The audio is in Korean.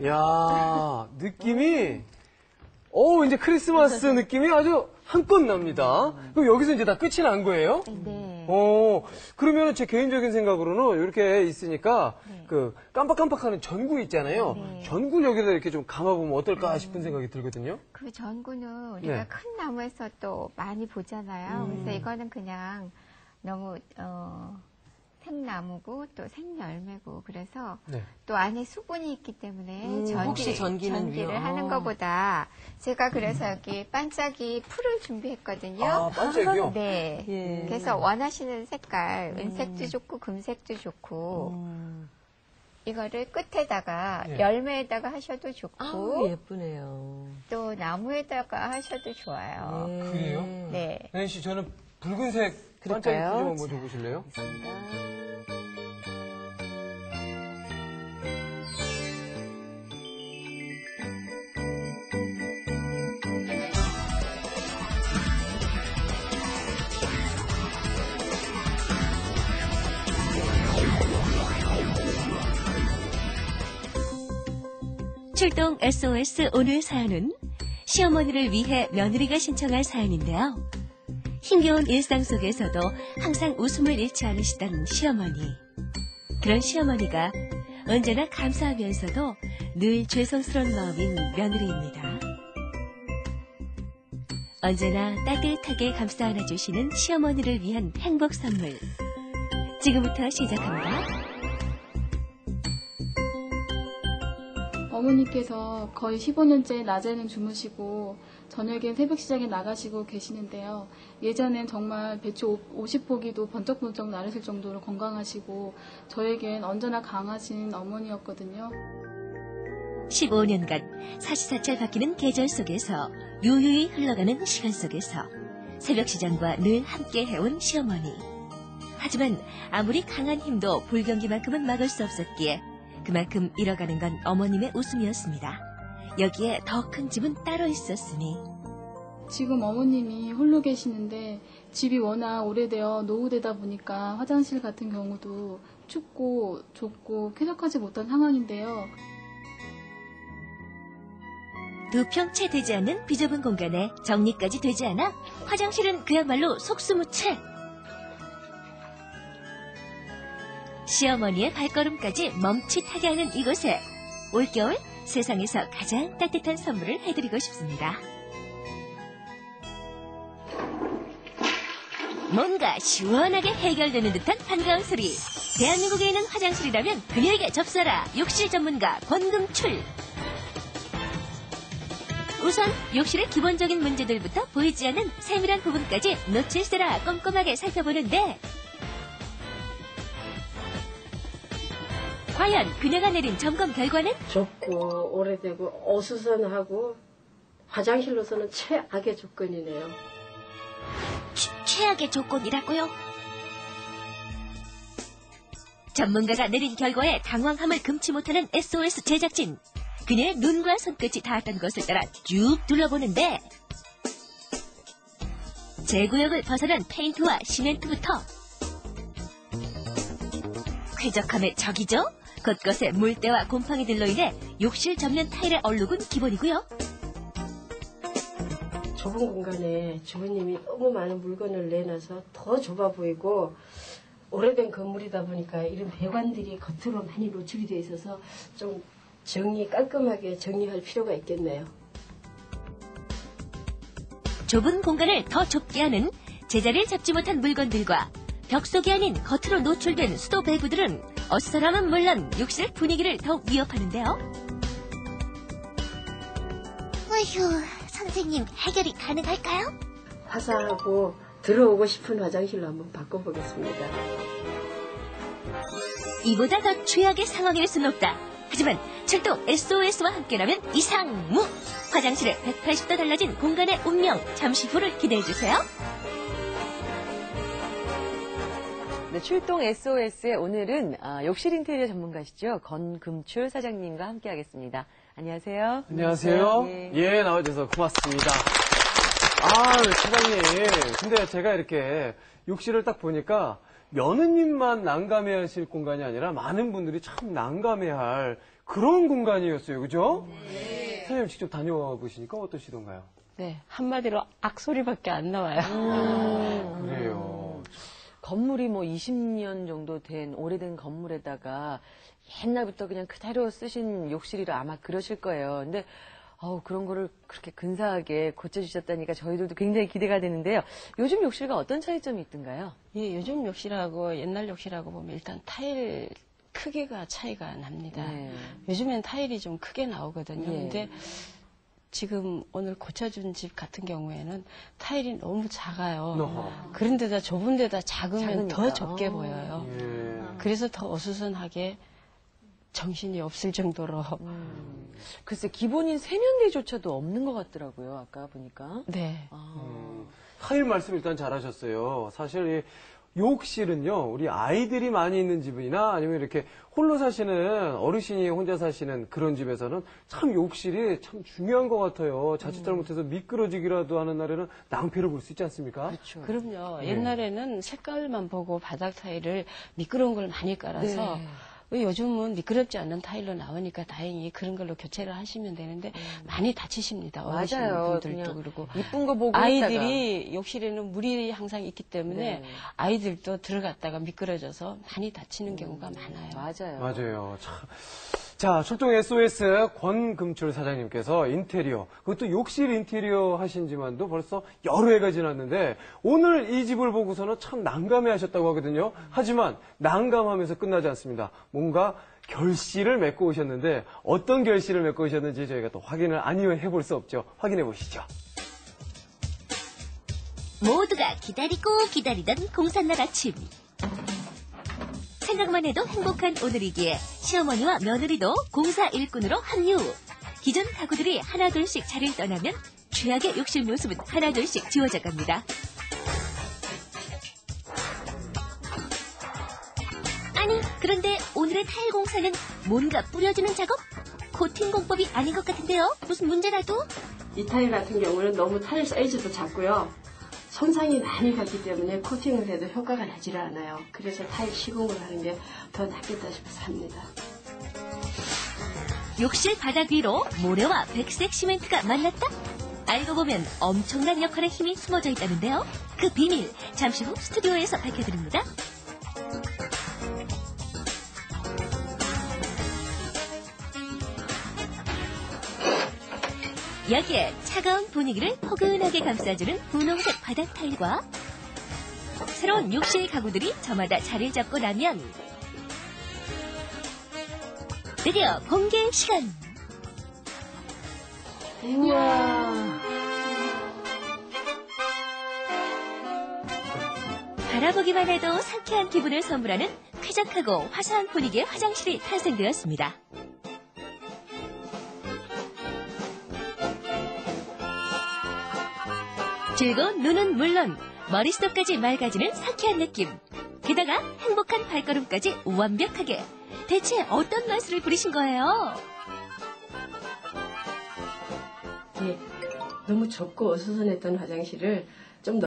야, 느낌이, 이제 크리스마스 느낌이 아주 한껏 납니다. 그럼 여기서 이제 다 끝이 난 거예요? 네. 그러면 제 개인적인 생각으로는 이렇게 있으니까 네. 그 깜빡깜빡하는 전구 있잖아요. 네. 전구를 여기다 이렇게 좀 감아보면 어떨까 싶은 생각이 들거든요. 그 전구는 우리가 네. 큰 나무에서 또 많이 보잖아요. 그래서 이거는 그냥 너무 생나무고 또 생열매고 그래서 네. 또 안에 수분이 있기 때문에 혹시 전기를 하는 것보다 제가 그래서 여기 반짝이 풀을 준비했거든요. 아, 반짝이요? 네. 예. 그래서 원하시는 색깔 은색도 좋고 금색도 좋고 이거를 끝에다가 예. 열매에다가 하셔도 좋고 아우, 예쁘네요. 또 나무에다가 하셔도 좋아요. 그래요? 네. 혜인 씨, 저는 붉은색 반짝이 그럴까요? 풀 좀 한번 줘보실래요? 출동 SOS 오늘 사연은 시어머니를 위해 며느리가 신청한 사연인데요. 힘겨운 일상 속에서도 항상 웃음을 잃지 않으시던 시어머니. 그런 시어머니가 언제나 감사하면서도 늘 죄송스러운 마음인 며느리입니다. 언제나 따뜻하게 감싸 안아주시는 시어머니를 위한 행복 선물. 지금부터 시작합니다. 어머니께서 거의 15년째 낮에는 주무시고 저녁엔 새벽 시장에 나가시고 계시는데요. 예전엔 정말 배추 50포기도 번쩍번쩍 나르실 정도로 건강하시고 저에겐 언제나 강하신 어머니였거든요. 15년간 사시사철 바뀌는 계절 속에서 유유히 흘러가는 시간 속에서 새벽시장과 늘 함께 해온 시어머니. 하지만 아무리 강한 힘도 불경기만큼은 막을 수 없었기에 그만큼 잃어가는 건 어머님의 웃음이었습니다. 여기에 더 큰 집은 따로 있었으니. 지금 어머님이 홀로 계시는데 집이 워낙 오래되어 노후되다 보니까 화장실 같은 경우도 춥고 좁고 쾌적하지 못한 상황인데요. 두 평 채 되지 않는 비좁은 공간에 정리까지 되지 않아 화장실은 그야말로 속수무책. 시어머니의 발걸음까지 멈칫하게 하는 이곳에 올겨울 세상에서 가장 따뜻한 선물을 해드리고 싶습니다. 뭔가 시원하게 해결되는 듯한 반가운 소리. 대한민국에 있는 화장실이라면 그녀에게 접수하라. 욕실 전문가 권금출. 우선 욕실의 기본적인 문제들부터 보이지 않는 세밀한 부분까지 놓칠세라 꼼꼼하게 살펴보는데 과연 그녀가 내린 점검 결과는? 좁고 오래되고 어수선하고 화장실로서는 최악의 조건이네요. 최악의 조건이라고요? 전문가가 내린 결과에 당황함을 금치 못하는 SOS 제작진. 그녀의 눈과 손끝이 닿았던 것을 따라 쭉 둘러보는데 제구역을 벗어난 페인트와 시멘트부터 쾌적함의 적이죠? 곳곳에 물때와 곰팡이들로 인해 욕실 전면 타일의 얼룩은 기본이고요. 좁은 공간에 주부님이 너무 많은 물건을 내놔서 더 좁아 보이고 오래된 건물이다 보니까 이런 배관들이 겉으로 많이 노출이 돼 있어서 좀 깔끔하게 정리할 필요가 있겠네요. 좁은 공간을 더 좁게 하는 제자리를 잡지 못한 물건들과 벽 속이 아닌 겉으로 노출된 수도 배부들은 어수선함은 물론 욕실 분위기를 더욱 위협하는데요. 어휴, 선생님 해결이 가능할까요? 화사하고 들어오고 싶은 화장실로 한번 바꿔보겠습니다. 이보다 더 최악의 상황일 수는 없다. 하지만 철도 SOS와 함께라면 이상무! 화장실에 180도 달라진 공간의 운명, 잠시 후를 기대해주세요. 네, 출동 SOS의 오늘은 욕실 인테리어 전문가시죠. 권금출 사장님과 함께하겠습니다. 안녕하세요. 안녕하세요. 네. 예, 나와주셔서 고맙습니다. 사장님. 근데 제가 이렇게 욕실을 딱 보니까 며느님만 난감해 하실 공간이 아니라 많은 분들이 참 난감해 할 그런 공간이었어요. 그죠? 네. 사장님 직접 다녀와 보시니까 어떠시던가요? 네, 한마디로 악소리밖에 안 나와요. 그래요. 건물이 뭐 20년 정도 된 오래된 건물에다가 옛날부터 그냥 그대로 쓰신 욕실이라 아마 그러실 거예요. 근데 그런 거를 그렇게 근사하게 고쳐주셨다니까 저희들도 굉장히 기대가 되는데요. 요즘 욕실과 어떤 차이점이 있던가요? 예, 요즘 욕실하고 옛날 욕실하고 보면 일단 타일 크기가 차이가 납니다. 네. 요즘엔 타일이 좀 크게 나오거든요. 예. 근데 지금 오늘 고쳐준 집 같은 경우에는 타일이 너무 작아요. 그런데다 좁은 데다 작으면 더 작으니까. 적게 보여요. 예. 그래서 더 어수선하게 정신이 없을 정도로. 글쎄 기본인 세면대조차도 없는 것 같더라고요. 아까 보니까. 네. 타일 말씀 일단 잘하셨어요. 사실 이 욕실은요, 우리 아이들이 많이 있는 집이나 아니면 이렇게 홀로 사시는 어르신이 혼자 사시는 그런 집에서는 참 욕실이 참 중요한 것 같아요. 자칫 잘못해서 미끄러지기라도 하는 날에는 낭패를 볼 수 있지 않습니까? 그렇죠. 그럼요. 옛날에는 색깔만 보고 바닥 타일을 미끄러운 걸 많이 깔아서 요즘은 미끄럽지 않는 타일로 나오니까 다행히 그런 걸로 교체를 하시면 되는데 많이 다치십니다. 맞아요. 어르신분들도 그러고 이쁜 거 보고 아이들이 욕실에는 물이 항상 있기 때문에 네. 아이들도 들어갔다가 미끄러져서 많이 다치는 경우가 많아요. 맞아요. 맞아요. 참. 자, 출동 SOS 권금출 사장님께서 인테리어, 그것도 욕실 인테리어 하신 지만도 벌써 여러 해가 지났는데 오늘 이 집을 보고서는 참 난감해 하셨다고 하거든요. 하지만 난감하면서 끝나지 않습니다. 뭔가 결실을 맺고 오셨는데 어떤 결실을 맺고 오셨는지 저희가 또 확인을 아니면 해볼 수 없죠. 확인해 보시죠. 모두가 기다리고 기다리던 공산날 아침. 생각만 해도 행복한 오늘이기에 시어머니와 며느리도 공사 일꾼으로 합류. 기존 가구들이 하나둘씩 자리를 떠나면 최악의 욕실 모습은 하나둘씩 지워져 갑니다. 아니, 그런데 오늘의 타일 공사는 뭔가 뿌려주는 작업? 코팅 공법이 아닌 것 같은데요? 무슨 문제라도? 이 타일 같은 경우는 너무 타일 사이즈도 작고요. 손상이 많이 갔기 때문에 코팅을 해도 효과가 나지를 않아요. 그래서 타일 시공을 하는 게 더 낫겠다 싶어서 합니다. 욕실 바닥 위로 모래와 백색 시멘트가 만났다? 알고 보면 엄청난 역할의 힘이 숨어져 있다는데요. 그 비밀 잠시 후 스튜디오에서 밝혀드립니다. 여기에 차가운 분위기를 포근하게 감싸주는 분홍색 바닥 타일과 새로운 욕실 가구들이 저마다 자리를 잡고 나면 드디어 공개 시간. 바라보기만 해도 상쾌한 기분을 선물하는 쾌적하고 화사한 분위기의 화장실이 탄생되었습니다. 즐거운 눈은 물론 머릿속까지 맑아지는 상쾌한 느낌. 게다가 행복한 발걸음까지 완벽하게. 대체 어떤 마술을 부리신 거예요? 예, 너무 좁고 어수선했던 화장실을 좀